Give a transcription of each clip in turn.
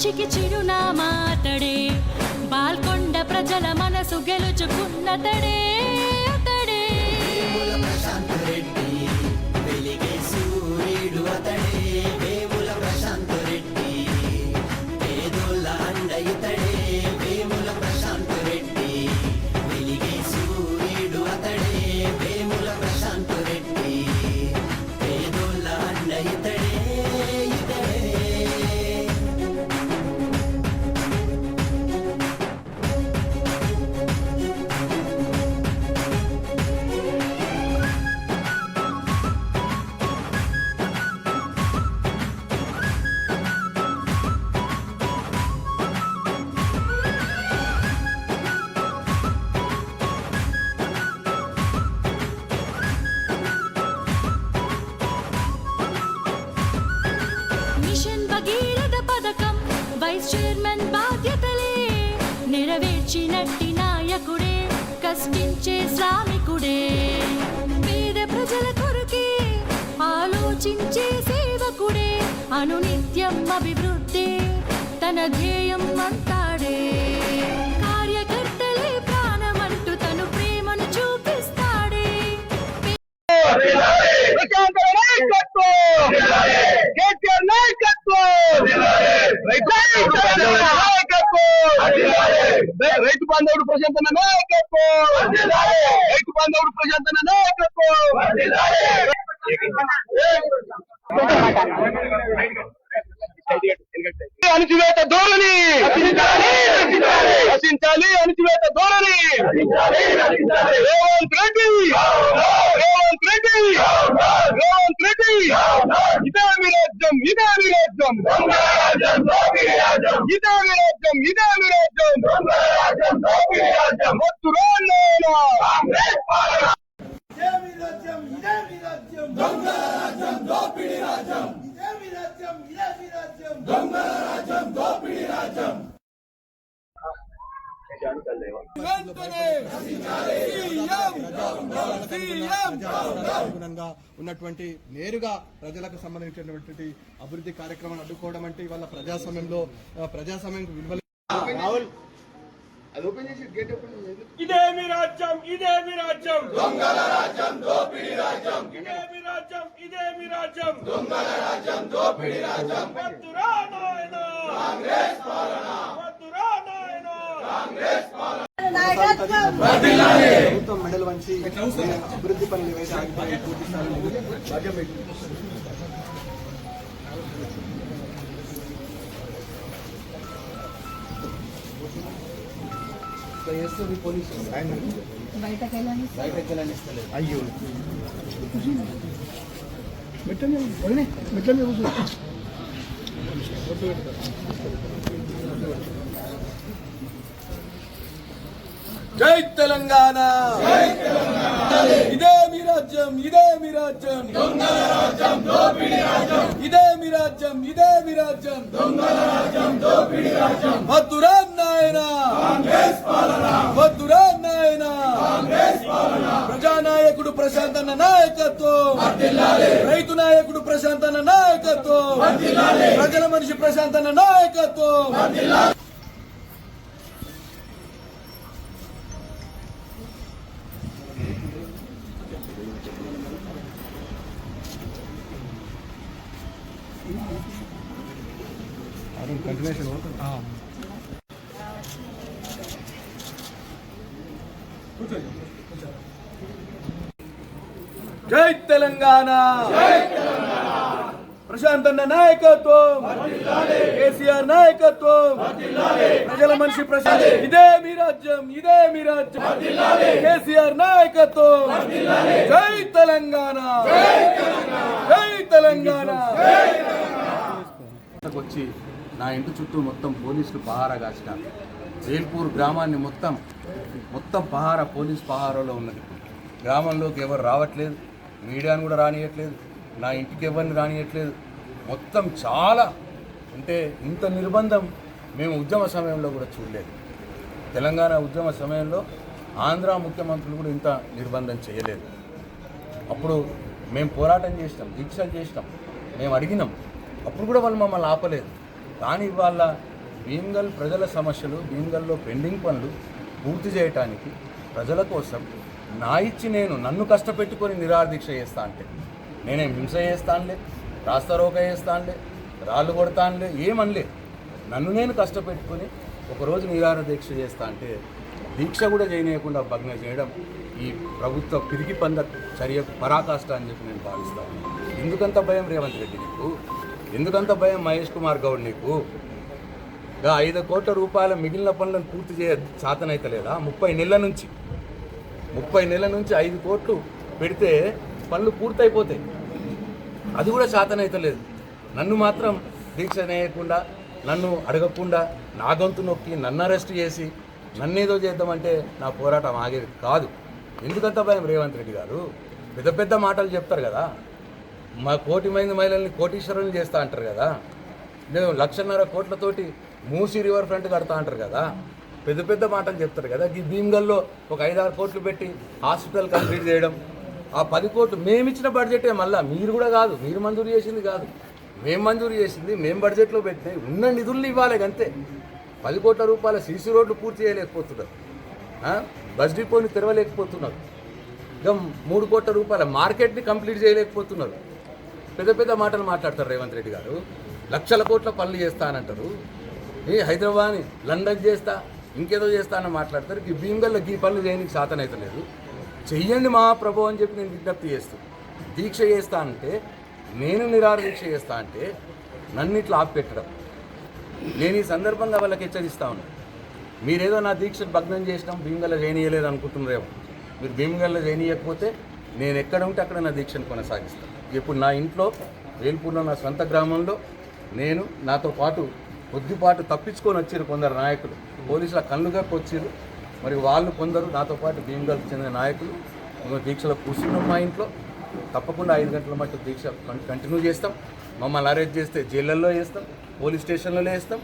మంచికి చిరునామా అతడే, బాల్కొండ ప్రజల మనసు గెలుచుకున్నతడే అతడే. ప్రశాంత్ రెడ్డి వెలిగే సూర్యుడు అతడే, వేముల ప్రశాంత్ రెడ్డి పేదోళ్ళ అండ ఇతడే. వేముల ప్రశాంత్ రెడ్డి వెలిగే సూర్యుడు అతడే, వేముల ప్రశాంత్ రెడ్డి పేదోళ్ళ అండ ఇతడే. వైస్ చైర్మన్ బాధ్యతలే నెరవేర్చినట్టి నాయకుడే, కష్టించే శ్రామికుడే, పేద ప్రజల కొరకే ఆలోచించే సేవకుడే, అనునిత్యం అభివృద్ధి తన ధ్యేయం అంటాడే. కార్యకర్తలే ప్రాణమంటూ తను ప్రేమను చూపిస్తాడే. రైతు బాంధవుడు ప్రశాంత్ అన్న నాయకత్వం, రైతు బాంధవుడు ప్రశాంత్ అన్న నాయకత్వం. అణచివేత ధోరణి రచించాలి, అణచివేత ధోరణి. రేవంత్ రెడ్డి, రేవంత్ రెడ్డి, రేవంత్ రెడ్డి, ఇదే మీ రాజ్యం, ఇదే మీ రాజ్యం, ఇదే మీ రాజ్యం, ఇదే మీ రాజ్యం. వద్దు రాజేనా అనుగుణంగా ఉన్నటువంటి నేరుగా ప్రజలకు సంబంధించినటువంటి అభివృద్ధి కార్యక్రమాన్ని అడ్డుకోవడం అంటే ఇవాళ ప్రజాస్వామ్యం విలువలు. ఇదేమి రాజ్యం, ఇదేమి రాజ్యం, దొంగల రాజ్యం, దోపిడీ రాజ్యం. ఇదేమి రాజ్యం, ఇదేమి రాజ్యం, దొంగల రాజ్యం, దోపిడీ రాజ్యం. వద్దురా నాయనా కాంగ్రెస్ పాలన, వద్దురా నాయనా కాంగ్రెస్ పాలన. ప్రభుత్వం మెడలు వంచి అభివృద్ధి పనులు ఏవైతే ఆగిపోయి పూర్తి స్థాయిలో పోలీసు బయటకు వెళ్ళని ఇస్తలేదు. అయ్యో మెట్ల మీద జై తెలంగాణ, ఇదే మీ రాజ్యం, ఇదే మీ రాజ్యం, దొంగల రాజ్యం, దోపిడీ రాజ్యం. ఇదే మీ రాజ్యం, ఇదే మీ రాజ్యం, దొంగల రాజ్యం, దోపిడీ రాజ్యం. వద్దురా నాయనా కాంగ్రెస్ పాలన, వద్దురా నాయనా కాంగ్రెస్ పాలన. ప్రజానాయకుడు ప్రశాంత్ అన్న నాయకత్వం, రైతు నాయకుడు ప్రశాంత్ అన్న నాయకత్వం, ప్రజల మనిషి ప్రశాంత్ అన్న నాయకత్వం. జై తెలంగాణ, ప్రశాంత్ అన్న నాయకత్వం, కేసీఆర్ నాయకత్వం, ప్రజల మనిషి ప్రశాంత్. ఇదే మీ రాజ్యం, ఇదే మీ రాజ్యం, కేసీఆర్ నాయకత్వం. జై తెలంగాణ, జై తెలంగాణ. వచ్చి నా ఇంటి చుట్టూ మొత్తం పోలీసులు పహారా కాసినారు. వేల్పూర్ గ్రామాన్ని మొత్తం పహారా, పోలీస్ పహారాలో ఉన్నది. గ్రామంలోకి ఎవరు రావట్లేదు, మీడియాను కూడా రానియట్లేదు, నా ఇంటికి ఎవరిని రానియట్లేదు. మొత్తం చాలా అంటే ఇంత నిర్బంధం మేము ఉద్యమ సమయంలో కూడా చూడలేదు. తెలంగాణ ఉద్యమ సమయంలో ఆంధ్ర ముఖ్యమంత్రులు కూడా ఇంత నిర్బంధం చేయలేదు. అప్పుడు మేము పోరాటం చేసినాం, దీక్షలు చేసినాం, మేము అడిగినాం, అప్పుడు కూడా వాళ్ళు మమ్మల్ని ఆపలేదు. కానీ ఇవాళ భీమ్గల్ ప్రజల సమస్యలు, భీమ్గల్లో పెండింగ్ పనులు పూర్తి చేయటానికి ప్రజల కోసం నన్ను కష్టపెట్టుకొని నిరాదీక్ష చేస్తా అంటే నేనేం హింస చేస్తానులే, రాస్తారోక చేస్తానులే, రాళ్ళు కొడతానులే, ఏమనలే. నన్ను నేను కష్టపెట్టుకొని ఒకరోజు నిరాదీక్ష చేస్తా అంటే దీక్ష కూడా చేయనీయకుండా భగ్నం చేయడం ఈ ప్రభుత్వ పిరికి పంద చర్యకు పరాకాష్ట అని చెప్పి నేను భావిస్తాను. ఎందుకంత భయం రేవంత్ రెడ్డి నీకు? ఎందుకంత భయం మహేష్ కుమార్ గౌడ్ నీకు? 5 కోట్ల రూపాయల మిగిలిన పనులను పూర్తి చేతనైతలేదా? 30 నెలల నుంచి 5 కోట్లు పెడితే పనులు పూర్తయిపోతాయి. అది కూడా చేతనైతలేదు. నన్ను మాత్రం దీక్ష నేయకుండా, నన్ను అడగకుండా, నా గొంతు నొక్కి నన్ను అరెస్ట్ చేసి నన్నేదో చేద్దామంటే నా పోరాటం ఆగేది కాదు. ఎందుకంత భయం రేవంత్ రెడ్డి గారు? పెద్ద పెద్ద మాటలు చెప్తారు కదా, మా 1 కోటి మంది మహిళల్ని కోటీశ్వరులను చేస్తా అంటారు కదా, నేను 1,50,000 కోట్లతోటి మూసీ రివర్ ఫ్రంట్ కడతా అంటారు కదా, పెద్ద పెద్ద మాటలు చెప్తారు కదా. ఈ భీమ్గల్లో ఒక 5-6 కోట్లు పెట్టి హాస్పిటల్ కంప్లీట్ చేయడం, ఆ 10 కోట్లు మేమిచ్చిన బడ్జెటే, మళ్ళీ మీరు కూడా కాదు, మీరు మంజూరు చేసింది కాదు, మేము మంజూరు చేసింది, మేము బడ్జెట్లో పెట్టినాయి, ఉన్న నిధులు ఇవ్వాలి అంతే. 10 కోట్ల రూపాయల సీసీ రోడ్లు పూర్తి చేయలేకపోతున్నారు, బస్ డిపోని తెరవలేకపోతున్నారు, ఇంకా 3 కోట్ల రూపాయల మార్కెట్ని కంప్లీట్ చేయలేకపోతున్నారు. పెద్ద పెద్ద మాటలు మాట్లాడతారు రేవంత్ రెడ్డి గారు. 1,00,000 కోట్ల పనులు చేస్తానంటారు, హైదరాబాద్ని లండన్ చేస్తా, ఇంకేదో చేస్తా అని మాట్లాడతారు. ఈ భీమ్గల్లో ఈ పనులు చేయడానికి శాతనైతలేదు. చెయ్యండి మహాప్రభు అని చెప్పి నేను విజ్ఞప్తి చేస్తాను. దీక్ష చేస్తా అంటే, నేను నిరాదీక్ష చేస్తా అంటే నన్ను ఇట్లా ఆపిపెట్టడం. నేను ఈ సందర్భంగా వాళ్ళకి హెచ్చరిస్తా ఉన్నాను. మీరేదో నా దీక్షను భగ్నం చేసినాం, భీమ్గల్లో చేయనీయలేదు అనుకుంటున్నారేమో. మీరు భీమ్గల్లో చేయనీయకపోతే నేను ఎక్కడ ఉంటే అక్కడ నా దీక్షను కొనసాగిస్తాను. ఇప్పుడు నా ఇంట్లో వేల్పూర్లో, నా సొంత గ్రామంలో, నేను నాతో పాటు కొద్దిపాటు తప్పించుకొని వచ్చారు కొందరు నాయకులు, పోలీసుల కళ్ళుగాకి వచ్చారు. మరి వాళ్ళు కొందరు నాతో పాటు భీమ్గల్కి చెందిన నాయకులు మేము దీక్షలో కూర్చున్నాం. మా ఇంట్లో తప్పకుండా 5 గంటల మట్టు దీక్ష కంటిన్యూ చేస్తాం. మమ్మల్ని అరెస్ట్ చేస్తే జైళ్ళల్లో వేస్తాం, పోలీస్ స్టేషన్లలో వేస్తాం,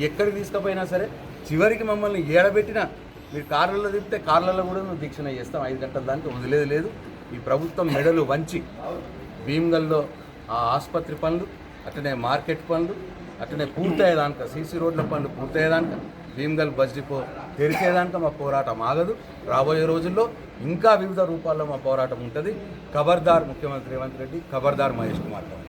ఎక్కడికి తీసుకుపోయినా సరే. చివరికి మమ్మల్ని ఏడబెట్టినా మీరు కార్లలో తిప్పితే కార్లలో కూడా మేము దీక్షణ చేస్తాం. 5 గంటల దానికి వదిలేదు లేదు. ఈ ప్రభుత్వం మెడలు వంచి భీమ్గల్లో ఆ ఆసుపత్రి పనులు, అట్లనే మార్కెట్ పనులు, అట్లనే పూర్తయ్యేదానిక సీసీ రోడ్ల పనులు పూర్తయ్యేదానిక, భీమ్గల్ బస్ డిపో తెరిచేదానిక మా పోరాటం ఆగదు. రాబోయే రోజుల్లో ఇంకా వివిధ రూపాల్లో మా పోరాటం ఉంటుంది. ఖబర్దార్ ముఖ్యమంత్రి రేవంత్ రెడ్డి, ఖబర్దార్ మహేష్ కుమార్ గౌడ్.